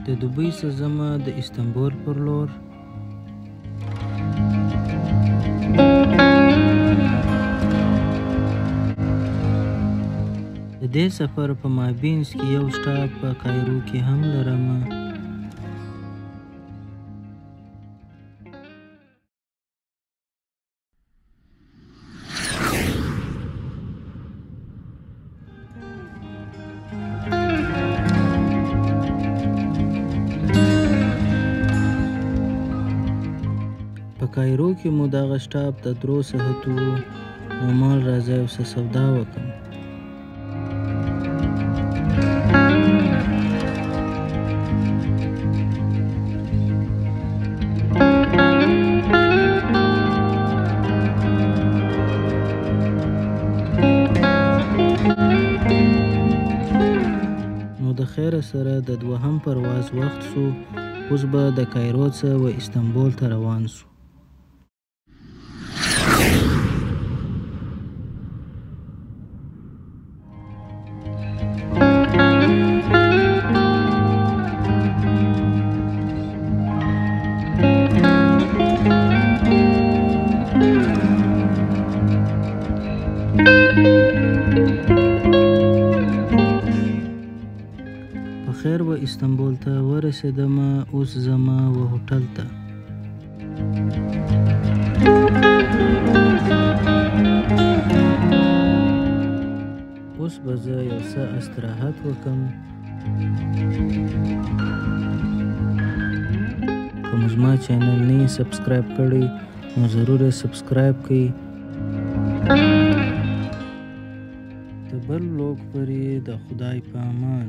د دوبۍ څخه ځمه د استانبول پر لور. د دې سفر په مابینځ کې یو سټاپ په کایرو کې هم لرم. په کایرو کې مو دغه سټاپ د 3 ساعتو نو مال راځي او څه سودا وکم. نو د خیر سره د دوهم پرواز وخت سو. اوس به د کایرو څخه و استانبول ته روان سو. په خیر و استانبول ته ورسېدم. اوس زما و هوټل ته. اوس به زه یو څه استراحت وکم. که مو زما چینل نه یې سبسکرایب کړی نو ضرور یې سبسکرایب کړئ. د بل لوک پرې د خدای په امان.